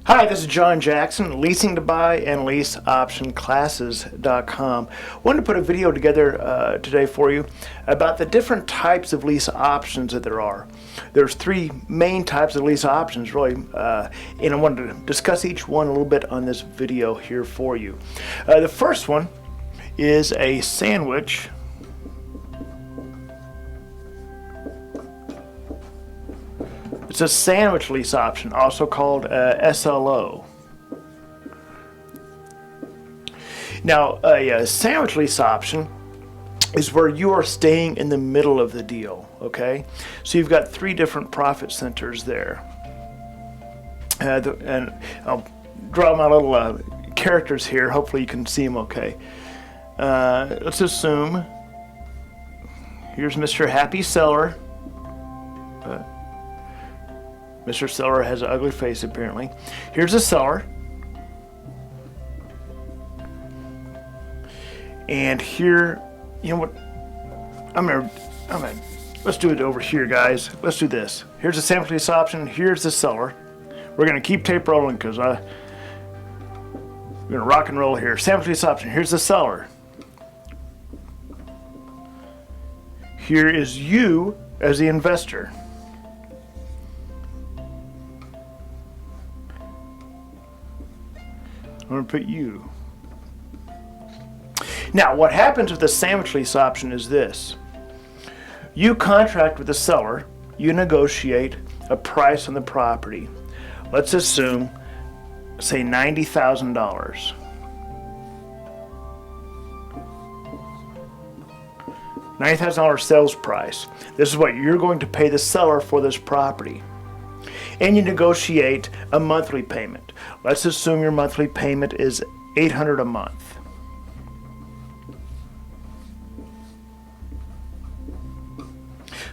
Hi, this is John Jackson, leasing to buy and lease-option-classes.com. Wanted to put a video together today for you about the different types of lease options that there are. There's three main types of lease options, really, and I wanted to discuss each one a little bit on this video here for you. The first one is a sandwich It's a sandwich lease option, also called SLO. Now, a sandwich lease option is where you are staying in the middle of the deal, okay? So you've got three different profit centers there. And I'll draw my little characters here. Hopefully you can see them okay. Let's assume here's Mr. Happy Seller. Mr. Seller has an ugly face, apparently. Here's a seller. And here, you know what? Let's do it over here, guys. Let's do this. Here's a sandwich lease option. Here's the seller. We're going to keep tape rolling because we're going to rock and roll here. Sandwich lease option. Here's the seller. Here is you as the investor. I'm going to put you. Now, what happens with the sandwich lease option is this. You contract with the seller. You negotiate a price on the property. Let's assume, say, $90,000. $90,000 sales price. This is what you're going to pay the seller for this property. And you negotiate a monthly payment. Let's assume your monthly payment is $800 a month.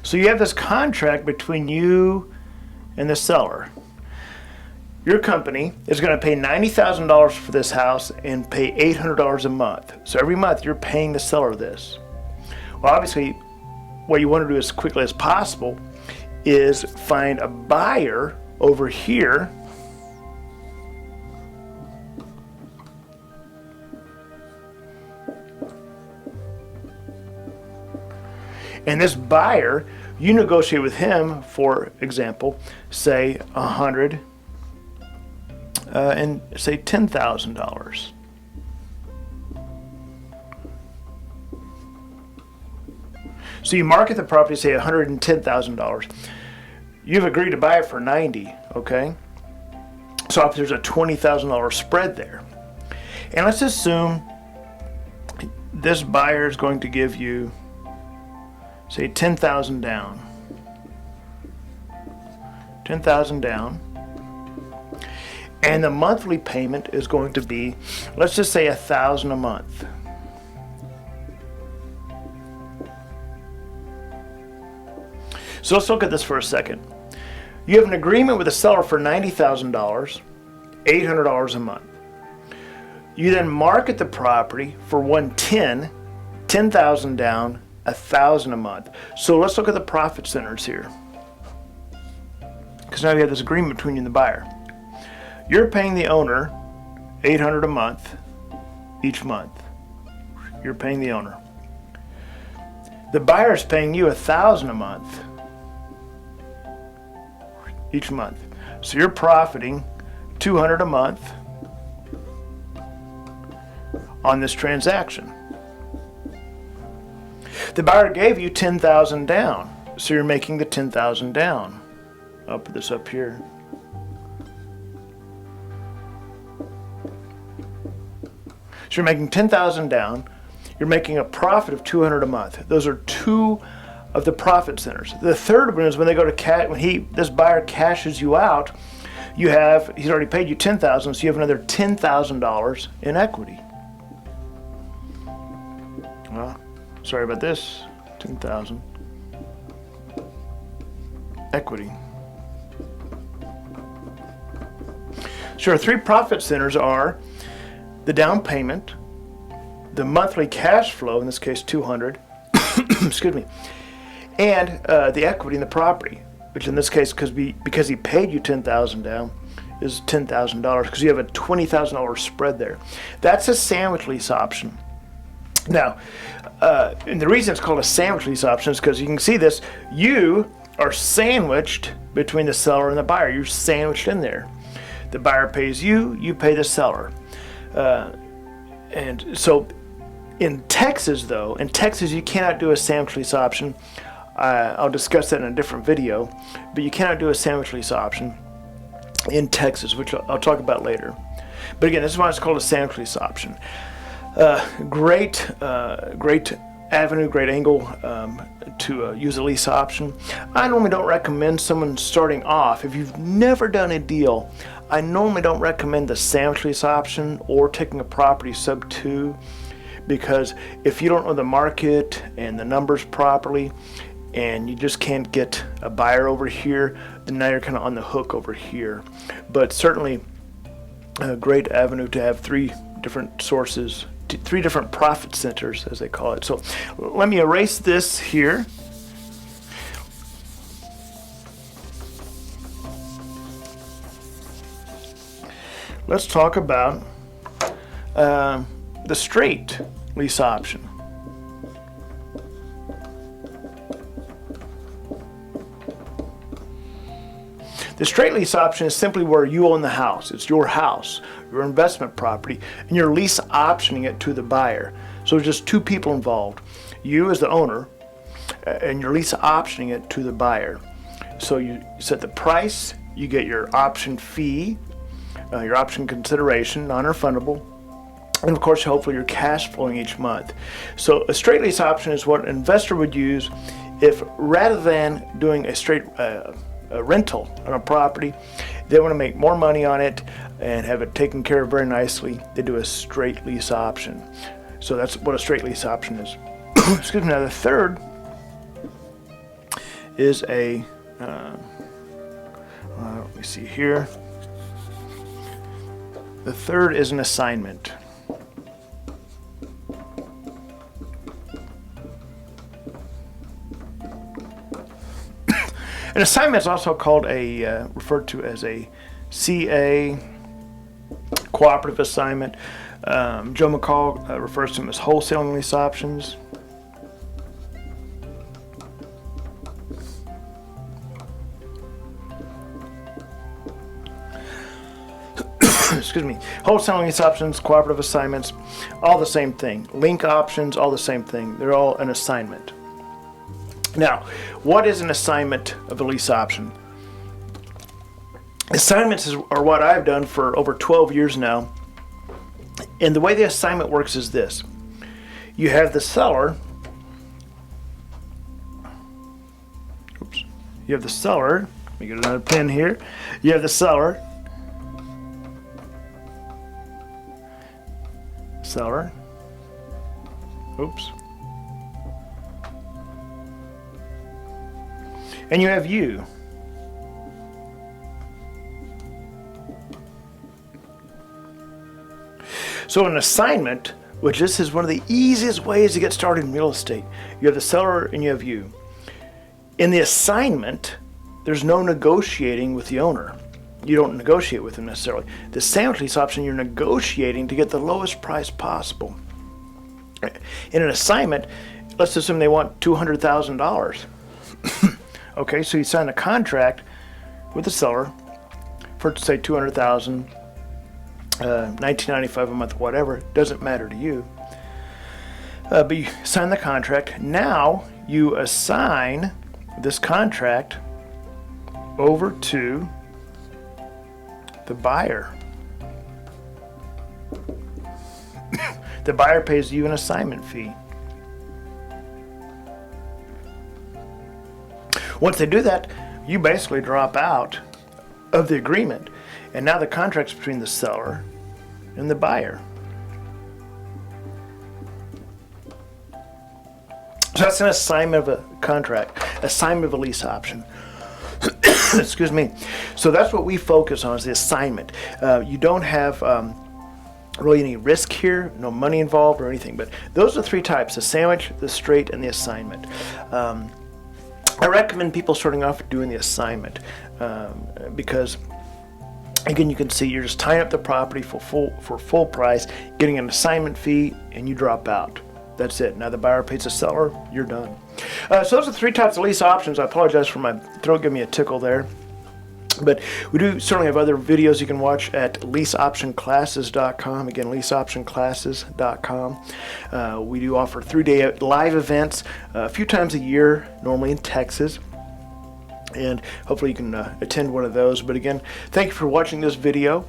So you have this contract between you and the seller. Your company is going to pay $90,000 for this house and pay $800 a month. So every month you're paying the seller this. Well, obviously, what you want to do as quickly as possible is find a buyer over here and this buyer, you negotiate with him, for example, say $100 and say $10,000. So you market the property, say $110,000. You've agreed to buy it for $90,000, okay? So if there's a $20,000 spread there, and let's assume this buyer is going to give you, say, $10,000 down. $10,000 down. And the monthly payment is going to be, let's just say, $1,000 a month. So let's look at this for a second. You have an agreement with the seller for $90,000, $800 a month. You then market the property for $110,000, $10,000 down, $1,000 a month. So let's look at the profit centers here. Because now you have this agreement between you and the buyer. You're paying the owner $800 a month each month. You're paying the owner. The buyer's paying you $1,000 a month each month. So you're profiting $200 a month on this transaction. The buyer gave you $10,000 down, so you're making the $10,000 down. I'll put this up here. So you're making $10,000 down. You're making a profit of $200 a month. Those are two of the profit centers. The third one is when they go to this buyer cashes you out. He's already paid you $10,000, so you have another $10,000 in equity. Well, sorry about this. $10,000 equity. So our three profit centers are the down payment, the monthly cash flow, in this case $200, excuse me, and the equity in the property, which in this case, because he paid you $10,000 down, is $10,000 because you have a $20,000 spread there. That's a sandwich lease option. Now, and the reason it's called a sandwich lease option is because you can see this. You are sandwiched between the seller and the buyer. You're sandwiched in there. The buyer pays you, you pay the seller. And so in Texas, though, you cannot do a sandwich lease option. I'll discuss that in a different video, but you cannot do a sandwich lease option in Texas, which I'll talk about later. But again, this is why it's called a sandwich lease option. Great avenue, great angle to use a lease option. I normally don't recommend someone starting off. If you've never done a deal, I normally don't recommend the sandwich lease option or taking a property sub 2, because if you don't know the market and the numbers properly and you just can't get a buyer over here, then now you're kind of on the hook over here. But certainly a great avenue to have 3 different sources, 3 different profit centers, as they call it. So let me erase this here. Let's talk about the straight lease option. The straight lease option is simply where you own the house. It's your house, your investment property, and you're lease optioning it to the buyer. So there's just 2 people involved. You as the owner, and you're lease optioning it to the buyer. So you set the price, you get your option fee, your option consideration, non-refundable, and of course, hopefully you're cash flowing each month. So a straight lease option is what an investor would use if, rather than doing a straight a rental on a property, they want to make more money on it and have it taken care of very nicely, they do a straight lease option. So that's what a straight lease option is. Excuse me. Now the third is a let me see here. The third is an assignment. An assignment is also called referred to as a CA, cooperative assignment. Joe McCall refers to them as wholesaling lease options. Excuse me. Wholesaling lease options, cooperative assignments, all the same thing. Link options, all the same thing. They're all an assignment. Now, what is an assignment of a lease option? Assignments are what I've done for over 12 years now. And the way the assignment works is this. You have the seller. Oops. You have the seller. Let me get another pen here. You have the seller. Seller. Oops. And you have you. So an assignment, which this is one of the easiest ways to get started in real estate, you have the seller and you have you. In the assignment, there's no negotiating with the owner. You don't negotiate with them necessarily. The sandwich lease option, you're negotiating to get the lowest price possible. In an assignment, let's assume they want $200,000. Okay, so you sign a contract with the seller for, say, $200,000, $19.95 a month, whatever. Doesn't matter to you. But you sign the contract. Now you assign this contract over to the buyer. The buyer pays you an assignment fee. Once they do that, you basically drop out of the agreement. And now the contract's between the seller and the buyer. So that's an assignment of a contract, assignment of a lease option. Excuse me. So that's what we focus on, is the assignment. You don't have really any risk here, no money involved or anything. But those are 3 types: the sandwich, the straight, and the assignment. I recommend people starting off doing the assignment because Again, you can see you're just tying up the property for full price, getting an assignment fee, and you drop out. That's it. Now the buyer pays the seller, you're done. So those are 3 types of lease options. I apologize for my throat giving me a tickle there. But we do certainly have other videos you can watch at leaseoptionclasses.com. Again, leaseoptionclasses.com. We do offer 3-day live events a few times a year, normally in Texas. And hopefully you can attend one of those. But again, thank you for watching this video,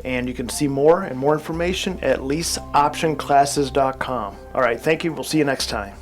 and you can see more and more information at leaseoptionclasses.com. All right, thank you. We'll see you next time.